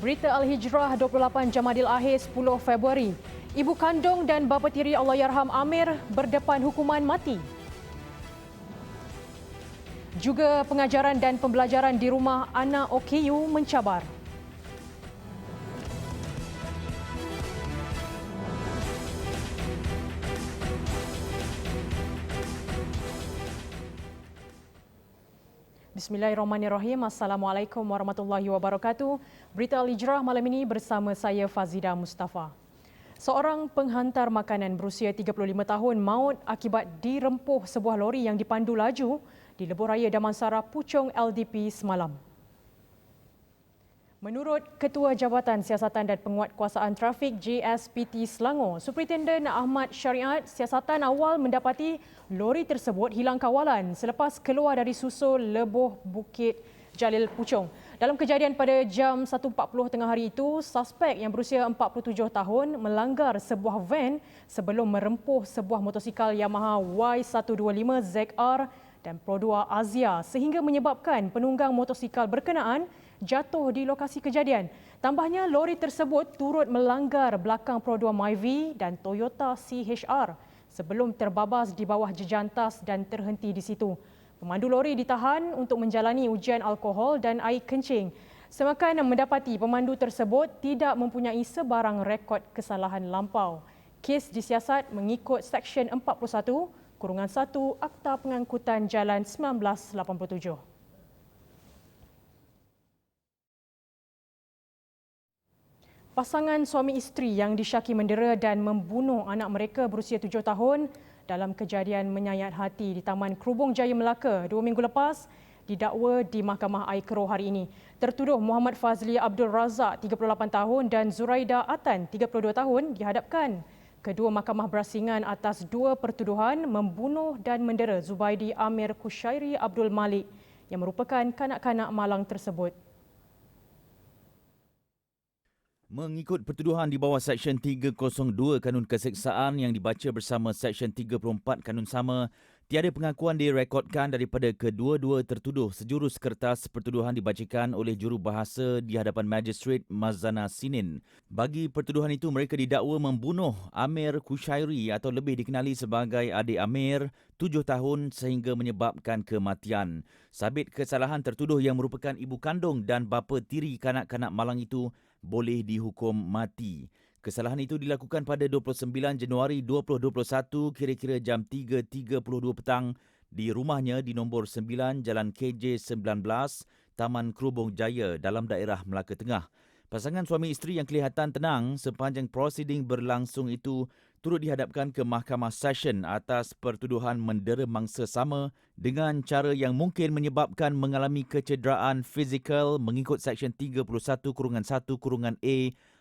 Berita Al-Hijrah 28 Jamadil Akhir 10 Februari. Ibu kandung dan bapa tiri Allahyarham Amir berdepan hukuman mati. Juga pengajaran dan pembelajaran di rumah anak OKU mencabar. Bismillahirrahmanirrahim. Assalamualaikum warahmatullahi wabarakatuh. Berita Al-Hijrah malam ini bersama saya Fazida Mustafa. Seorang penghantar makanan berusia 35 tahun maut akibat dirempuh sebuah lori yang dipandu laju di lebuh raya Damansara Puchong LDP semalam. Menurut Ketua Jabatan Siasatan dan Penguatkuasaan Trafik JSPT Selangor, Superintenden Ahmad Syariat, siasatan awal mendapati lori tersebut hilang kawalan selepas keluar dari susul lebuh Bukit Jalil Puchong. Dalam kejadian pada jam 1.40 tengah hari itu, suspek yang berusia 47 tahun melanggar sebuah van sebelum merempuh sebuah motosikal Yamaha Y125ZR dan Pro 2 Azia sehingga menyebabkan penunggang motosikal berkenaan jatuh di lokasi kejadian. Tambahnya, lori tersebut turut melanggar belakang Pro 2 Myvi dan Toyota CHR sebelum terbabas di bawah jejantas dan terhenti di situ. Pemandu lori ditahan untuk menjalani ujian alkohol dan air kencing. Semakan mendapati pemandu tersebut tidak mempunyai sebarang rekod kesalahan lampau. Kes disiasat mengikut Seksyen 41/1 Akta Pengangkutan Jalan 1987. Pasangan suami isteri yang disyaki mendera dan membunuh anak mereka berusia 7 tahun dalam kejadian menyayat hati di Taman Kerubung Jaya Melaka 2 minggu lepas didakwa di Mahkamah Air Keroh hari ini. Tertuduh Muhammad Fazli Abdul Razak 38 tahun dan Zuraida Atan 32 tahun dihadapkan kedua mahkamah berasingan atas dua pertuduhan membunuh dan mendera Zubaidi Amir Kushairi Abdul Malik yang merupakan kanak-kanak malang tersebut. Mengikut pertuduhan di bawah Seksyen 302 Kanun Keseksaan yang dibaca bersama Seksyen 34 Kanun sama, tiada pengakuan direkodkan daripada kedua-dua tertuduh sejurus kertas pertuduhan dibacakan oleh jurubahasa di hadapan Magistrate Mazana Sinin. Bagi pertuduhan itu, mereka didakwa membunuh Amir Kushairi atau lebih dikenali sebagai adik Amir 7 tahun sehingga menyebabkan kematian. Sabit kesalahan tertuduh yang merupakan ibu kandung dan bapa tiri kanak-kanak malang itu boleh dihukum mati. Kesalahan itu dilakukan pada 29 Januari 2021 kira-kira jam 3.32 petang di rumahnya di nombor 9 Jalan KJ 19, Taman Kerubung Jaya dalam daerah Melaka Tengah. Pasangan suami isteri yang kelihatan tenang sepanjang prosiding berlangsung itu turut dihadapkan ke Mahkamah Session atas pertuduhan mendera mangsa sama dengan cara yang mungkin menyebabkan mengalami kecederaan fizikal mengikut Seksyen 31/1/A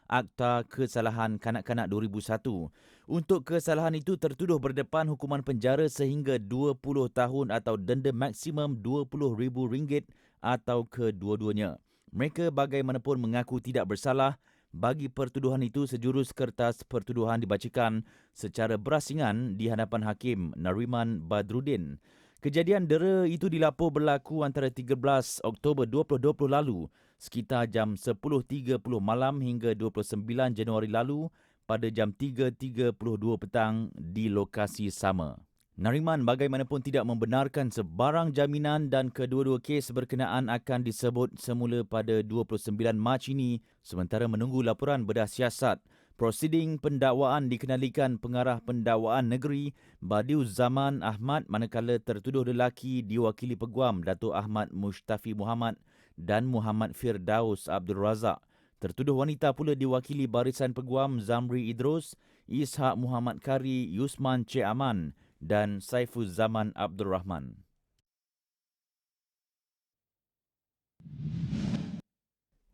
Akta Kesalahan Kanak-Kanak 2001. Untuk kesalahan itu, tertuduh berdepan hukuman penjara sehingga 20 tahun atau denda maksimum RM20,000 atau kedua-duanya. Mereka bagaimanapun mengaku tidak bersalah. Bagi pertuduhan itu, sejurus kertas pertuduhan dibacakan secara berasingan di hadapan Hakim Nariman Badruddin. Kejadian dera itu dilapor berlaku antara 13 Oktober 2020 lalu sekitar jam 10.30 malam hingga 29 Januari lalu pada jam 3.32 petang di lokasi sama. Nariman bagaimanapun tidak membenarkan sebarang jaminan dan kedua-dua kes berkenaan akan disebut semula pada 29 Mac ini sementara menunggu laporan bedah siasat. Prosiding pendakwaan dikenalikan Pengarah Pendakwaan Negeri Badius Zaman Ahmad manakala tertuduh lelaki diwakili Peguam Datuk Ahmad Mustafi Muhammad dan Muhammad Firdaus Abdul Razak. Tertuduh wanita pula diwakili Barisan Peguam Zamri Idrus, Ishak Muhammad Kari, Yusman Cik Aman dan Saiful Zaman Abdul Rahman.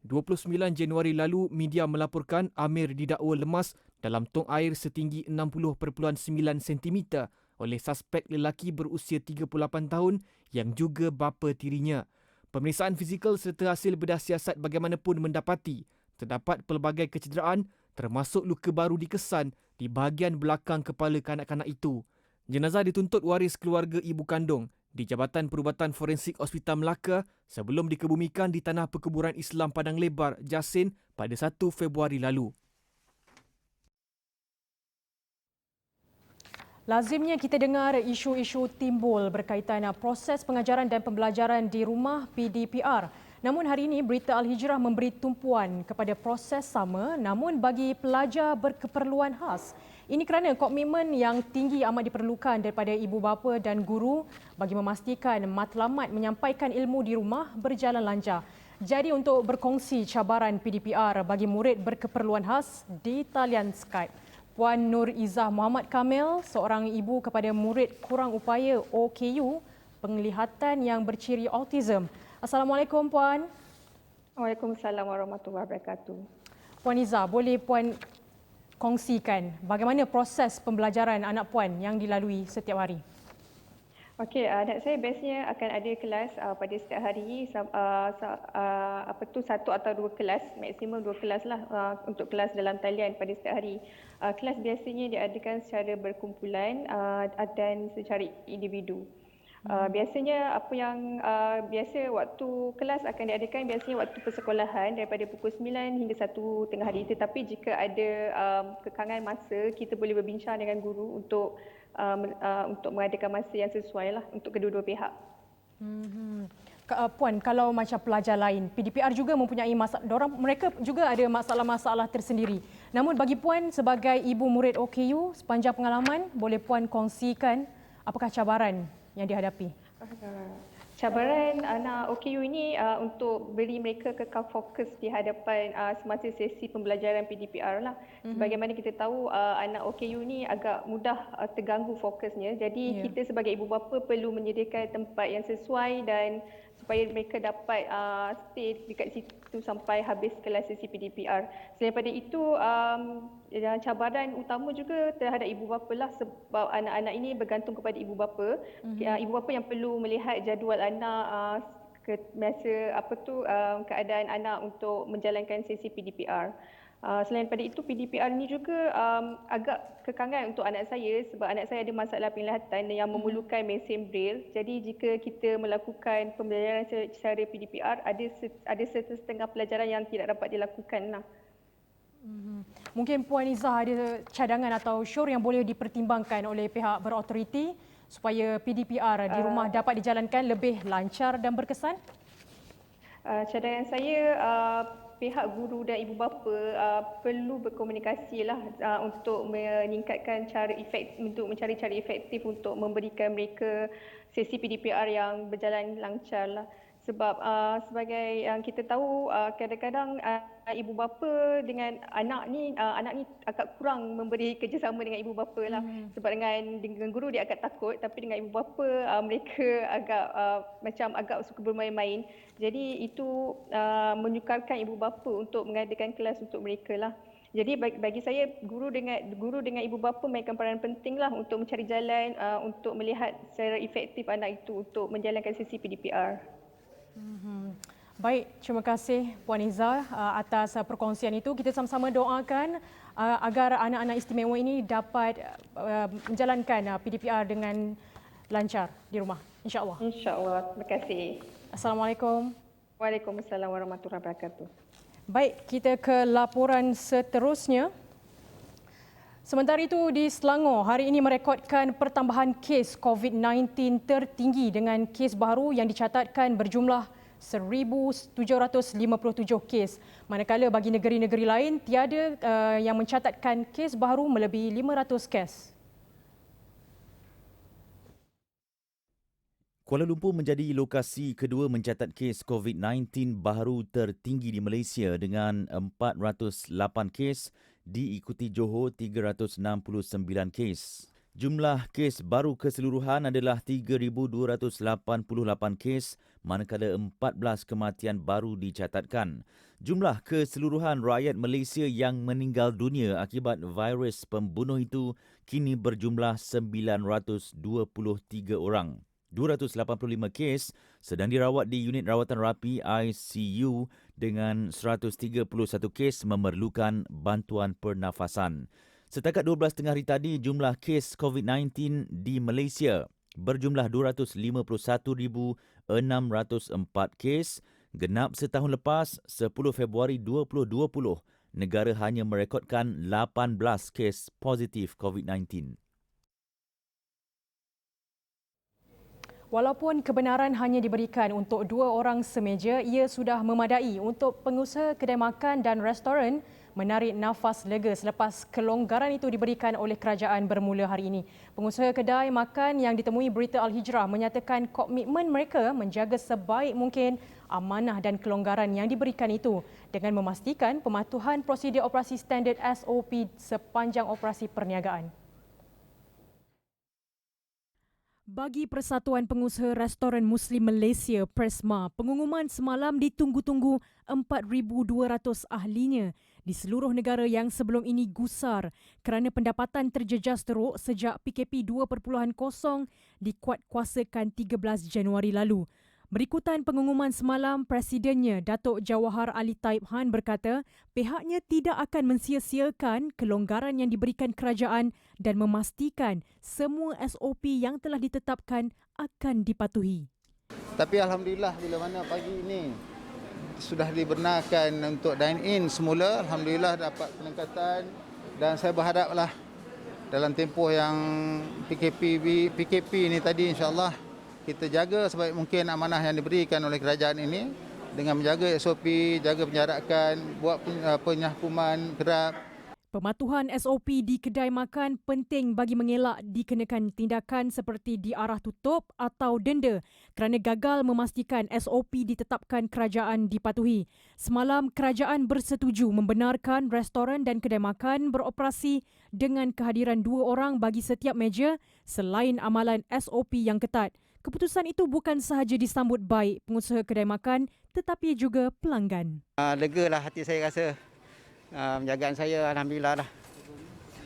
(29 Januari lalu, media melaporkan Amir didakwa lemas dalam tong air setinggi 60.9 cm oleh suspek lelaki berusia 38 tahun yang juga bapa tirinya. Pemeriksaan fizikal serta hasil bedah siasat bagaimanapun mendapati terdapat pelbagai kecederaan termasuk luka baru dikesan di bahagian belakang kepala kanak-kanak itu. Jenazah dituntut waris keluarga ibu kandung di Jabatan Perubatan Forensik Hospital Melaka sebelum dikebumikan di Tanah Perkuburan Islam Padang Lebar, Jasin pada 1 Februari lalu. Lazimnya kita dengar isu-isu timbul berkaitan proses pengajaran dan pembelajaran di rumah PDPR. Namun hari ini Berita Al-Hijrah memberi tumpuan kepada proses sama namun bagi pelajar berkeperluan khas. Ini kerana komitmen yang tinggi amat diperlukan daripada ibu bapa dan guru bagi memastikan matlamat menyampaikan ilmu di rumah berjalan lancar. Jadi untuk berkongsi cabaran PDPR bagi murid berkeperluan khas di talian Skype, Puan Nur Izzah Muhammad Kamil, seorang ibu kepada murid kurang upaya OKU, penglihatan yang berciri autism. Assalamualaikum Puan. Waalaikumsalam warahmatullahi wabarakatuh. Puan Izzah, boleh Puan kongsikan bagaimana proses pembelajaran anak Puan yang dilalui setiap hari? Okey, anak saya biasanya akan ada kelas pada setiap hari, satu atau dua kelas, maksimum dua kelas lah untuk kelas dalam talian pada setiap hari. Kelas biasanya diadakan secara berkumpulan dan secara individu. Biasanya apa yang biasa waktu kelas akan diadakan biasanya waktu persekolahan daripada pukul 9 hingga 1 tengah hari, tetapi jika ada kekangan masa kita boleh berbincang dengan guru untuk mengadakan masa yang sesuai lah untuk kedua-dua pihak. Puan, kalau macam pelajar lain, PDPR juga mempunyai masalah, mereka juga ada masalah-masalah tersendiri. Namun bagi Puan sebagai ibu murid OKU, sepanjang pengalaman, boleh Puan kongsikan apakah cabaran yang dihadapi? Cabaran anak OKU ini untuk beri mereka kekal fokus di hadapan semasa sesi pembelajaran PDPR lah. Sebagaimana kita tahu anak OKU ni agak mudah terganggu fokusnya. Jadi kita sebagai ibu bapa perlu menyediakan tempat yang sesuai dan supaya mereka dapat stay dekat situ sampai habis kelas sesi PDPR. Selain daripada itu, cabaran utama juga terhadap ibu bapa lah sebab anak-anak ini bergantung kepada ibu bapa. Ibu bapa yang perlu melihat jadual anak keadaan anak untuk menjalankan sesi PDPR. Selain daripada itu, PDPR ni juga agak kekangan untuk anak saya sebab anak saya ada masalah penglihatan yang memerlukan mesin braille. Jadi jika kita melakukan pembelajaran secara PDPR, ada setengah pelajaran yang tidak dapat dilakukan lah. Mungkin Puan Izzah ada cadangan atau syur yang boleh dipertimbangkan oleh pihak berautoriti supaya PDPR di rumah dapat dijalankan lebih lancar dan berkesan? Cadangan saya, pihak guru dan ibu bapa perlu berkomunikasi lah untuk meningkatkan mencari cara efektif untuk memberikan mereka sesi PDPR yang berjalan lancar lah. Sebab sebagai yang kita tahu kadang-kadang ibu bapa dengan anak ni agak kurang memberi kerjasama dengan ibu bapa lah. Sebab dengan guru dia agak takut, tapi dengan ibu bapa mereka agak suka bermain-main. Jadi itu menyukarkan ibu bapa untuk mengadakan kelas untuk mereka lah. Jadi bagi saya guru dengan ibu bapa mainkan peranan penting lah untuk mencari jalan untuk melihat secara efektif anak itu untuk menjalankan sesi PDPR. Baik, terima kasih Puan Izzah atas perkongsian itu. Kita sama-sama doakan agar anak-anak istimewa ini dapat menjalankan PDPR dengan lancar di rumah, insya-Allah. Insya-Allah. Terima kasih. Assalamualaikum. Waalaikumsalam warahmatullahi wabarakatuh. Baik, kita ke laporan seterusnya. Sementara itu di Selangor, hari ini merekodkan pertambahan kes COVID-19 tertinggi dengan kes baru yang dicatatkan berjumlah 1,757 kes. Manakala bagi negeri-negeri lain tiada yang mencatatkan kes baru melebihi 500 kes. Kuala Lumpur menjadi lokasi kedua mencatat kes COVID-19 baru tertinggi di Malaysia dengan 408 kes, diikuti Johor 369 kes. Jumlah kes baru keseluruhan adalah 3,288 kes, manakala 14 kematian baru dicatatkan. Jumlah keseluruhan rakyat Malaysia yang meninggal dunia akibat virus pembunuh itu kini berjumlah 923 orang. 285 kes sedang dirawat di unit rawatan rapi ICU dengan 131 kes memerlukan bantuan pernafasan. Setakat 12 tengah hari tadi, jumlah kes COVID-19 di Malaysia berjumlah 251,604 kes. Genap setahun lepas, 10 Februari 2020, negara hanya merekodkan 18 kes positif COVID-19. Walaupun kebenaran hanya diberikan untuk 2 orang semeja, ia sudah memadai untuk pengusaha kedai makan dan restoran menarik nafas lega selepas kelonggaran itu diberikan oleh kerajaan bermula hari ini. Pengusaha kedai makan yang ditemui Berita Al-Hijrah menyatakan komitmen mereka menjaga sebaik mungkin amanah dan kelonggaran yang diberikan itu dengan memastikan pematuhan prosedur operasi standard SOP sepanjang operasi perniagaan. Bagi Persatuan Pengusaha Restoran Muslim Malaysia Persma, pengumuman semalam ditunggu-tunggu 4,200 ahlinya di seluruh negara yang sebelum ini gusar kerana pendapatan terjejas teruk sejak PKP 2.0 dikuatkuasakan 13 Januari lalu. Berikutan pengumuman semalam, Presidennya Datuk Jawahar Ali Taib Han berkata pihaknya tidak akan mensia-siakan kelonggaran yang diberikan kerajaan dan memastikan semua SOP yang telah ditetapkan akan dipatuhi. Tapi Alhamdulillah bila mana pagi ini sudah dibenarkan untuk dine-in semula, Alhamdulillah dapat peningkatan dan saya berharaplah dalam tempoh yang PKP ini tadi insya-Allah kita jaga sebaik mungkin amanah yang diberikan oleh kerajaan ini dengan menjaga SOP, jaga penjarakan, buat penyakuman kerap. Pematuhan SOP di kedai makan penting bagi mengelak dikenakan tindakan seperti diarah tutup atau denda kerana gagal memastikan SOP ditetapkan kerajaan dipatuhi. Semalam, kerajaan bersetuju membenarkan restoran dan kedai makan beroperasi dengan kehadiran 2 orang bagi setiap meja selain amalan SOP yang ketat. Keputusan itu bukan sahaja disambut baik pengusaha kedai makan tetapi juga pelanggan. Legalah hati saya rasa. Penjagaan saya Alhamdulillah lah.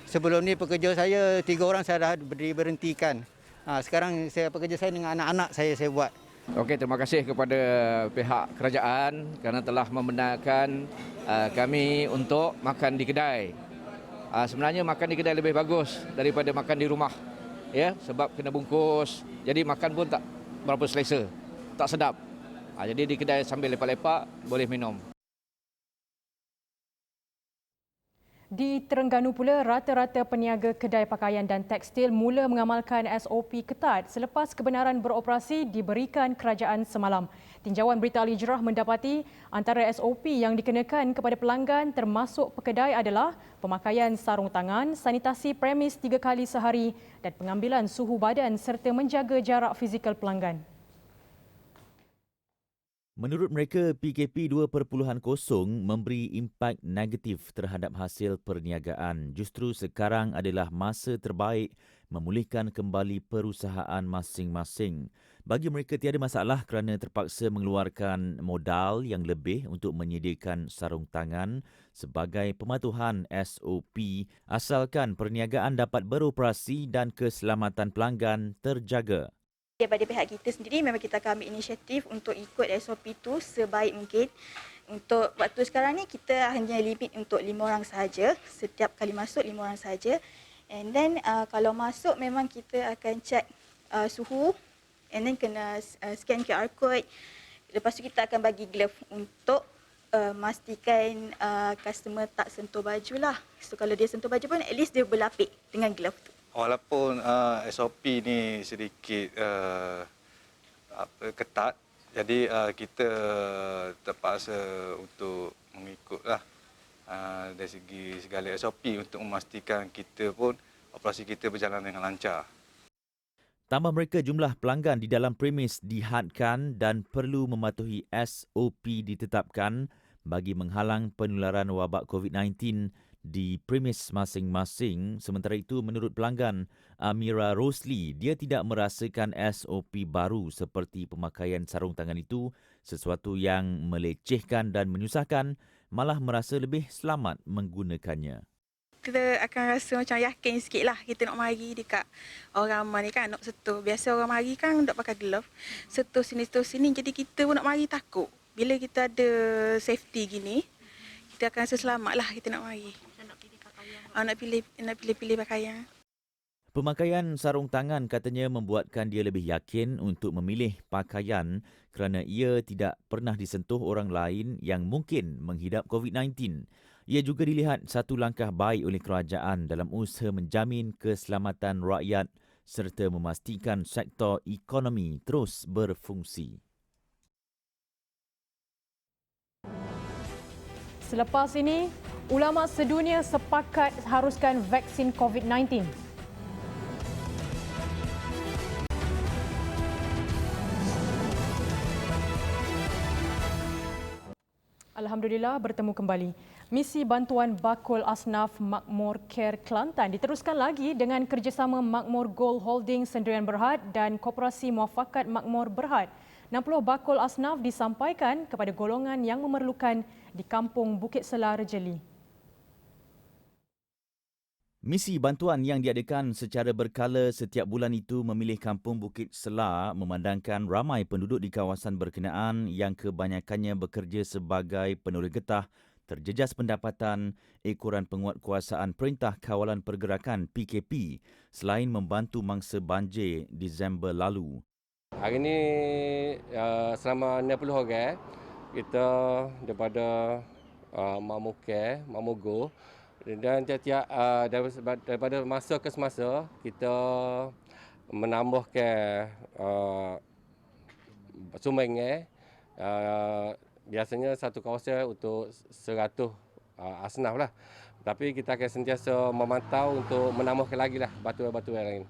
Sebelum ni pekerja saya 3 orang saya dah diberhentikan. Sekarang pekerja saya dengan anak-anak saya buat. Okey, terima kasih kepada pihak kerajaan kerana telah membenarkan kami untuk makan di kedai. Sebenarnya makan di kedai lebih bagus daripada makan di rumah. Ya, sebab kena bungkus. Jadi makan pun tak berapa selesa. Tak sedap. Jadi di kedai sambil lepak-lepak boleh minum. Di Terengganu pula, rata-rata peniaga kedai pakaian dan tekstil mula mengamalkan SOP ketat selepas kebenaran beroperasi diberikan kerajaan semalam. Tinjauan Berita Al-Hijrah mendapati antara SOP yang dikenakan kepada pelanggan termasuk pekedai adalah pemakaian sarung tangan, sanitasi premis 3 kali sehari dan pengambilan suhu badan serta menjaga jarak fizikal pelanggan. Menurut mereka, PKP 2.0 memberi impak negatif terhadap hasil perniagaan. Justru sekarang adalah masa terbaik memulihkan kembali perusahaan masing-masing. Bagi mereka tiada masalah kerana terpaksa mengeluarkan modal yang lebih untuk menyediakan sarung tangan sebagai pematuhan SOP asalkan perniagaan dapat beroperasi dan keselamatan pelanggan terjaga. Daripada pihak kita sendiri memang kita akan ambil inisiatif untuk ikut SOP itu sebaik mungkin. Untuk waktu sekarang ni kita hanya limit untuk 5 orang sahaja. Setiap kali masuk 5 orang sahaja. And then kalau masuk memang kita akan check suhu and then kena scan QR code. Lepas tu kita akan bagi glove untuk memastikan customer tak sentuh baju lah. So kalau dia sentuh baju pun at least dia berlapik dengan glove tu. Walaupun SOP ni sedikit ketat, jadi kita terpaksa untuk mengikutlah dari segi segala SOP untuk memastikan kita pun operasi kita berjalan dengan lancar. Tambah mereka, jumlah pelanggan di dalam premis dihadkan dan perlu mematuhi SOP ditetapkan bagi menghalang penularan wabak COVID-19 di premis masing-masing. Sementara itu, menurut pelanggan Amira Rosli, dia tidak merasakan SOP baru seperti pemakaian sarung tangan itu sesuatu yang melecehkan dan menyusahkan, malah merasa lebih selamat menggunakannya. Kita akan rasa macam yakin sikit lah kita nak mari dekat orang ramai ni kan, nak sentuh. Biasa orang mari kan tak pakai glove, sentuh sini, jadi kita pun nak mari takut. Bila kita ada safety gini, kita akan rasa selamat lah kita nak mari. Nak pilih pakaian. Pemakaian sarung tangan katanya membuatkan dia lebih yakin untuk memilih pakaian kerana ia tidak pernah disentuh orang lain yang mungkin menghidap COVID-19. Ia juga dilihat satu langkah baik oleh kerajaan dalam usaha menjamin keselamatan rakyat serta memastikan sektor ekonomi terus berfungsi. Selepas ini, ulama sedunia sepakat haruskan vaksin COVID-19. Alhamdulillah bertemu kembali. Misi bantuan bakul asnaf Makmur Care Kelantan diteruskan lagi dengan kerjasama Makmur Gold Holding Sendirian Berhad dan Koperasi Muafakat Makmur Berhad. 60 bakul asnaf disampaikan kepada golongan yang memerlukan di Kampung Bukit Selar, Rejeli. Misi bantuan yang diadakan secara berkala setiap bulan itu memilih Kampung Bukit Selar memandangkan ramai penduduk di kawasan berkenaan yang kebanyakannya bekerja sebagai penolong getah, terjejas pendapatan, ekoran penguatkuasaan Perintah Kawalan Pergerakan PKP selain membantu mangsa banjir Disember lalu. Hari ini selama 60 orang kita daripada Makmur Care, Makmur Go, dan tiap-tiap daripada masa ke semasa kita menambahkan sumbangan. Biasanya satu kawasan untuk 100 asnaf lah. Tapi kita akan sentiasa memantau untuk menambahkan lagi lah batuan-batuan lain.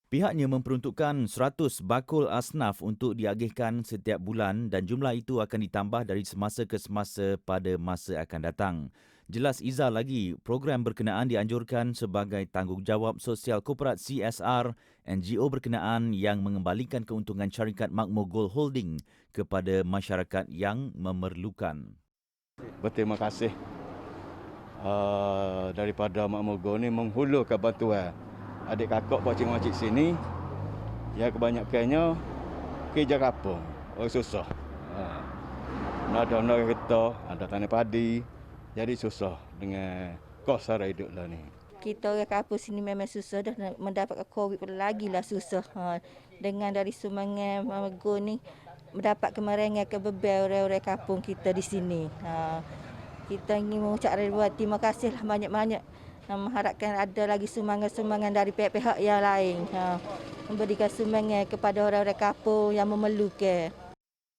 Pihaknya memperuntukkan 100 bakul asnaf untuk diagihkan setiap bulan dan jumlah itu akan ditambah dari semasa ke semasa pada masa akan datang. Jelas Izzah lagi, program berkenaan dianjurkan sebagai tanggungjawab sosial korporat CSR, NGO berkenaan yang mengembalikan keuntungan syarikat Makmur Gold Holding kepada masyarakat yang memerlukan. Berterima kasih daripada Makmur Gold ni menghulurkan bantuan adik kakak pakcik-makcik sini yang kebanyakannya kerja kapung, orang susah. Ada kereta, ada tanah padi, jadi susah dengan kos sara hidup lah ni. Kita orang kampung sini memang susah dah, mendapatkan COVID lagi lah susah. Dengan dari sumbangan Go ni mendapat kemarangan ke beban orang-orang kampung kita di sini. Kita ingin mengucap ribuan terima kasih lah banyak-banyak. Mengharapkan ada lagi sumbangan-sumbangan dari pihak-pihak yang lain. Memberikan sumbangan kepada orang-orang kampung yang memerlukan.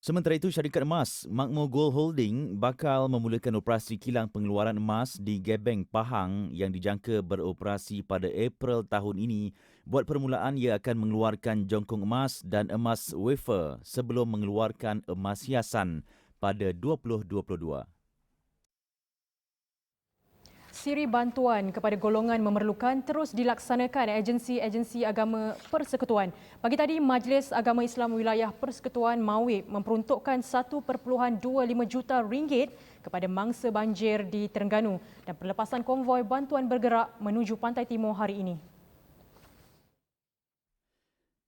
Sementara itu, syarikat emas Makmur Gold Holding bakal memulakan operasi kilang pengeluaran emas di Gebeng Pahang yang dijangka beroperasi pada April tahun ini. Buat permulaan, ia akan mengeluarkan jongkong emas dan emas wafer sebelum mengeluarkan emas hiasan pada 2022. Siri bantuan kepada golongan memerlukan terus dilaksanakan agensi-agensi agama Persekutuan. Pagi tadi, Majlis Agama Islam Wilayah Persekutuan Mawib memperuntukkan 1.25 juta ringgit kepada mangsa banjir di Terengganu dan perlepasan konvoi bantuan bergerak menuju Pantai Timur hari ini.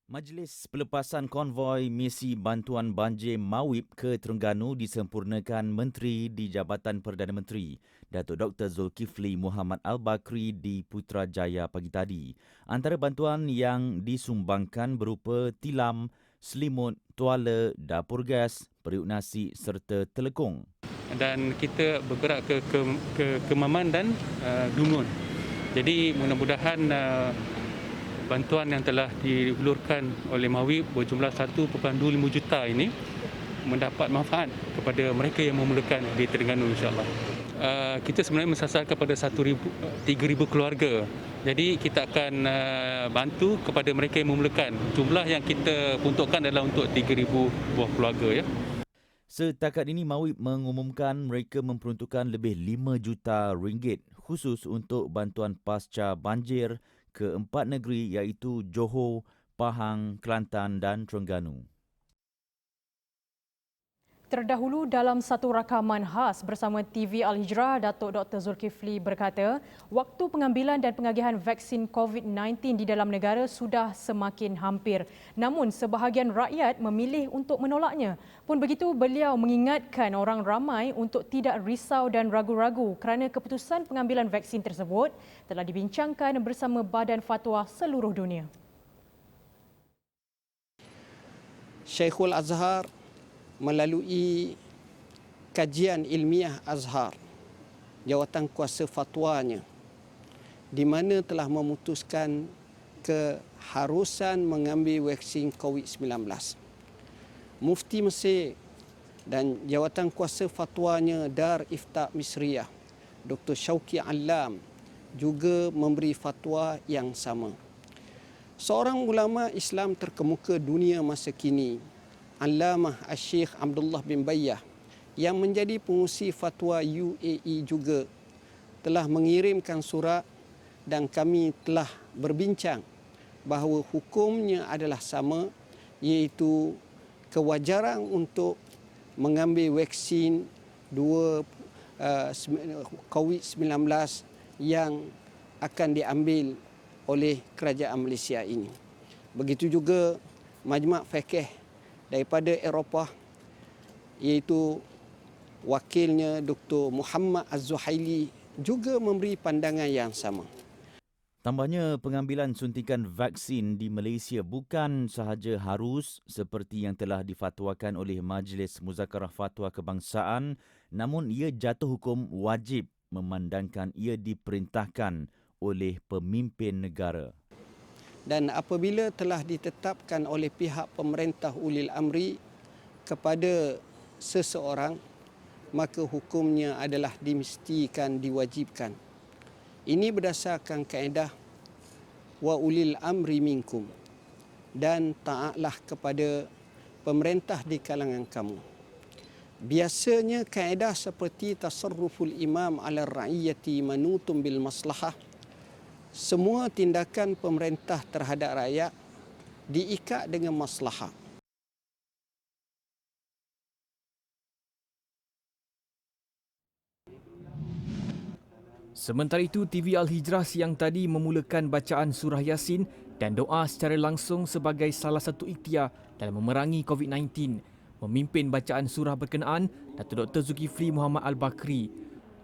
Majlis pelepasan konvoi misi bantuan banjir Mawib ke Terengganu disempurnakan Menteri di Jabatan Perdana Menteri, Datuk Dr. Zulkifli Muhammad Al-Bakri di Putrajaya pagi tadi. Antara bantuan yang disumbangkan berupa tilam, selimut, tuala, dapur gas, periuk nasi serta telekung. Dan kita bergerak ke Kemaman dan Dungun. Jadi mudah-mudahan bantuan yang telah dihulurkan oleh Mawib berjumlah 1.25 juta ini mendapat manfaat kepada mereka yang memerlukan di Terengganu, insyaAllah. Kita sebenarnya mensasar kepada 3,000 keluarga. Jadi kita akan bantu kepada mereka yang memerlukan. Jumlah yang kita peruntukkan adalah untuk 3,000 buah keluarga. Ya. Setakat ini, Mawib mengumumkan mereka memperuntukkan lebih 5 juta ringgit khusus untuk bantuan pasca banjir ke 4 negeri iaitu Johor, Pahang, Kelantan dan Terengganu. Terdahulu dalam satu rakaman khas bersama TV Al-Hijrah, Datuk Dr. Zulkifli berkata, waktu pengambilan dan pengagihan vaksin COVID-19 di dalam negara sudah semakin hampir. Namun sebahagian rakyat memilih untuk menolaknya. Pun begitu, beliau mengingatkan orang ramai untuk tidak risau dan ragu-ragu kerana keputusan pengambilan vaksin tersebut telah dibincangkan bersama Badan Fatwa seluruh dunia. Syekhul Azhar melalui kajian ilmiah Azhar, jawatan kuasa fatwanya, di mana telah memutuskan keharusan mengambil vaksin COVID-19. Mufti Mesir dan jawatan kuasa fatwanya Dar Ifta Misriyah, Dr. Syauqi Alam juga memberi fatwa yang sama. Seorang ulama Islam terkemuka dunia masa kini, Allamah Syekh Abdullah bin Bayyah, yang menjadi pengurusi fatwa UAE juga telah mengirimkan surat dan kami telah berbincang bahawa hukumnya adalah sama, iaitu kewajaran untuk mengambil vaksin COVID-19 yang akan diambil oleh kerajaan Malaysia ini. Begitu juga Majma' Fiqh daripada Eropah, iaitu wakilnya Dr. Muhammad Az-Zuhaili juga memberi pandangan yang sama. Tambahnya, pengambilan suntikan vaksin di Malaysia bukan sahaja harus seperti yang telah difatwakan oleh Majlis Muzakarah Fatwa Kebangsaan, namun ia jatuh hukum wajib memandangkan ia diperintahkan oleh pemimpin negara. Dan apabila telah ditetapkan oleh pihak pemerintah ulil amri kepada seseorang, maka hukumnya adalah dimestikan, diwajibkan. Ini berdasarkan kaedah wa ulil amri minkum, dan taatlah kepada pemerintah di kalangan kamu. Biasanya kaedah seperti tasarruful imam ala ra'iyati manutum bil maslahah, semua tindakan pemerintah terhadap rakyat diikat dengan maslahah. Sementara itu, TV Al-Hijrah siang tadi memulakan bacaan surah Yasin dan doa secara langsung sebagai salah satu ikhtiar dalam memerangi COVID-19. Memimpin bacaan surah berkenaan, Datuk Dr. Zulkifli Muhammad Al-Bakri.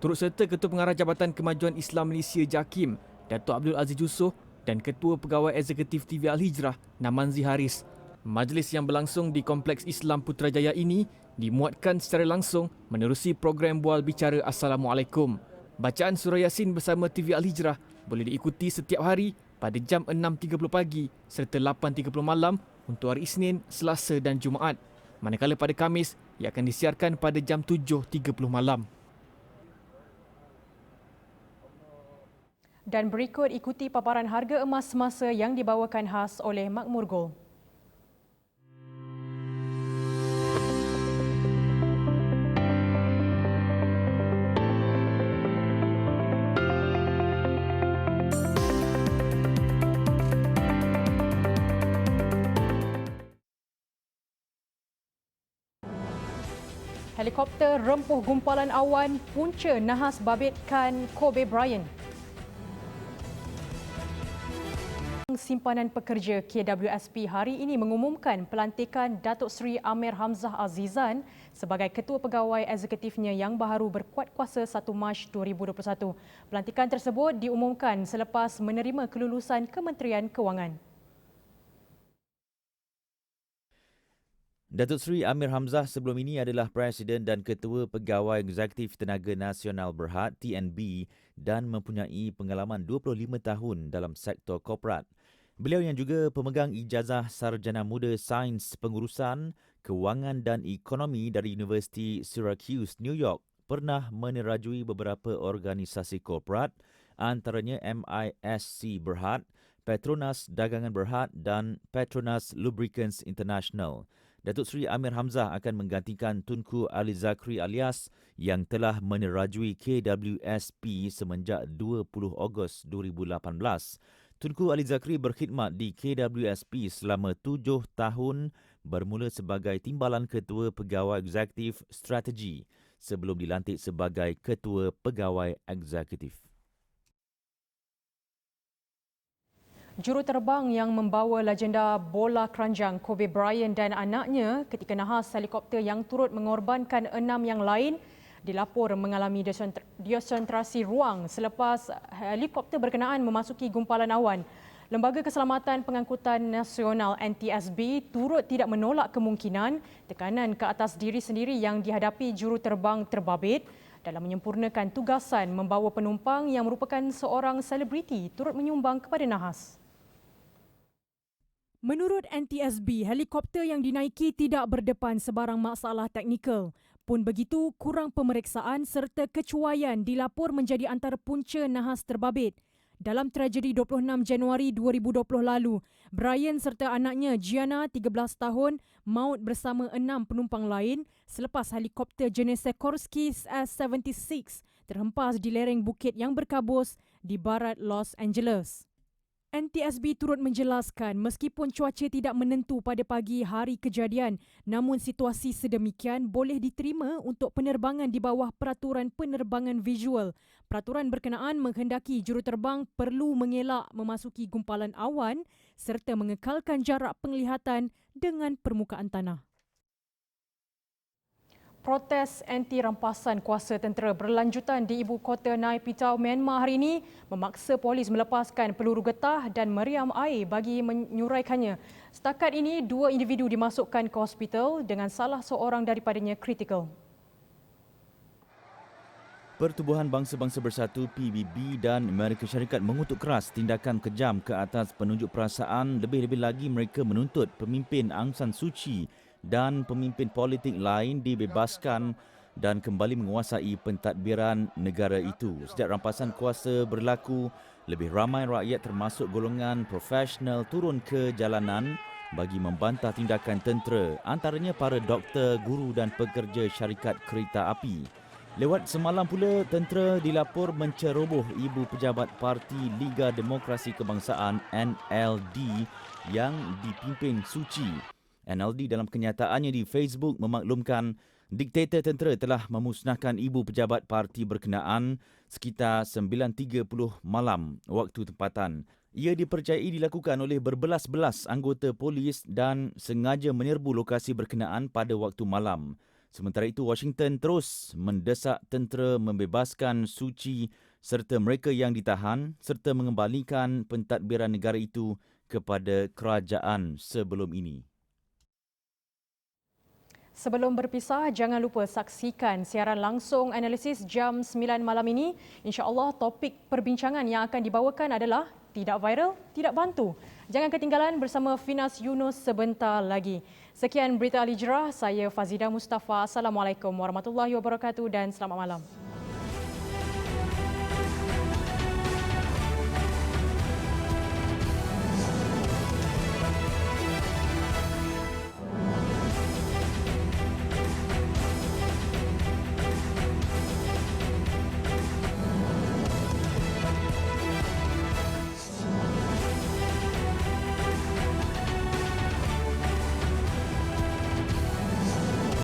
Turut serta Ketua Pengarah Jabatan Kemajuan Islam Malaysia JAKIM, Datuk Abdul Aziz Yusof, dan Ketua Pegawai Eksekutif TV Al-Hijrah, Namanzi Haris. Majlis yang berlangsung di Kompleks Islam Putrajaya ini dimuatkan secara langsung menerusi program Bual Bicara Assalamualaikum. Bacaan surah Yasin bersama TV Al-Hijrah boleh diikuti setiap hari pada jam 6.30 pagi serta 8.30 malam untuk hari Isnin, Selasa dan Jumaat. Manakala pada Khamis, ia akan disiarkan pada jam 7.30 malam. Dan berikut ikuti paparan harga emas semasa yang dibawakan khas oleh Makmur Gold. Helikopter rempuh gumpalan awan, punca nahas babitkan Kobe Bryant. Simpanan Pekerja KWSP hari ini mengumumkan pelantikan Datuk Seri Amir Hamzah Azizan sebagai Ketua Pegawai Eksekutifnya yang baru berkuat kuasa 1 Mac 2021. Pelantikan tersebut diumumkan selepas menerima kelulusan Kementerian Kewangan. Datuk Seri Amir Hamzah sebelum ini adalah Presiden dan Ketua Pegawai Eksekutif Tenaga Nasional Berhad TNB dan mempunyai pengalaman 25 tahun dalam sektor korporat. Beliau yang juga pemegang ijazah Sarjana Muda Sains Pengurusan, Kewangan dan Ekonomi dari Universiti Syracuse, New York, pernah menerajui beberapa organisasi korporat antaranya MISC Berhad, Petronas Dagangan Berhad dan Petronas Lubricants International. Datuk Seri Amir Hamzah akan menggantikan Tunku Ali Zakri alias yang telah menerajui KWSP semenjak 20 Ogos 2018. Tunku Ali Zakri berkhidmat di KWSP selama 7 tahun bermula sebagai Timbalan Ketua Pegawai Eksekutif Strategi sebelum dilantik sebagai Ketua Pegawai Eksekutif. Juruterbang yang membawa legenda bola keranjang Kobe Bryant dan anaknya ketika nahas helikopter yang turut mengorbankan 6 yang lain dilapor mengalami desentrasi ruang selepas helikopter berkenaan memasuki gumpalan awan. Lembaga Keselamatan Pengangkutan Nasional NTSB turut tidak menolak kemungkinan tekanan ke atas diri sendiri yang dihadapi juruterbang terbabit dalam menyempurnakan tugasan membawa penumpang yang merupakan seorang selebriti turut menyumbang kepada nahas. Menurut NTSB, helikopter yang dinaiki tidak berdepan sebarang masalah teknikal. Pun begitu, kurang pemeriksaan serta kecuaian dilapor menjadi antara punca nahas terbabit. Dalam tragedi 26 Januari 2020 lalu, Brian serta anaknya Gianna, 13 tahun, maut bersama 6 penumpang lain selepas helikopter jenis Sikorsky S-76 terhempas di lereng bukit yang berkabus di barat Los Angeles. NTSB turut menjelaskan meskipun cuaca tidak menentu pada pagi hari kejadian, namun situasi sedemikian boleh diterima untuk penerbangan di bawah peraturan penerbangan visual. Peraturan berkenaan menghendaki juruterbang perlu mengelak memasuki gumpalan awan serta mengekalkan jarak penglihatan dengan permukaan tanah. Protes anti rampasan kuasa tentera berlanjutan di ibu kota Naypyidaw, Myanmar hari ini memaksa polis melepaskan peluru getah dan meriam air bagi menyuraikannya. Setakat ini, 2 individu dimasukkan ke hospital dengan salah seorang daripadanya kritikal. Pertubuhan Bangsa-Bangsa Bersatu PBB dan Amerika Syarikat mengutuk keras tindakan kejam ke atas penunjuk perasaan. Lebih-lebih lagi mereka menuntut pemimpin Aung San Suu Kyi dan pemimpin politik lain dibebaskan dan kembali menguasai pentadbiran negara itu. Sejak rampasan kuasa berlaku, lebih ramai rakyat termasuk golongan profesional turun ke jalanan bagi membantah tindakan tentera, antaranya para doktor, guru dan pekerja syarikat kereta api. Lewat semalam pula, tentera dilapor menceroboh ibu pejabat Parti Liga Demokrasi Kebangsaan NLD yang dipimpin Suu Kyi. NLD dalam kenyataannya di Facebook memaklumkan diktator tentera telah memusnahkan ibu pejabat parti berkenaan sekitar 9.30 malam waktu tempatan. Ia dipercayai dilakukan oleh berbelas-belas anggota polis dan sengaja menyerbu lokasi berkenaan pada waktu malam. Sementara itu, Washington terus mendesak tentera membebaskan Suu Kyi serta mereka yang ditahan serta mengembalikan pentadbiran negara itu kepada kerajaan sebelum ini. Sebelum berpisah, jangan lupa saksikan siaran langsung analisis jam 9 malam ini. InsyaAllah topik perbincangan yang akan dibawakan adalah tidak viral, tidak bantu. Jangan ketinggalan bersama Finas Yunus sebentar lagi. Sekian Berita Al Hijrah, saya Fazida Mustafa. Assalamualaikum warahmatullahi wabarakatuh dan selamat malam.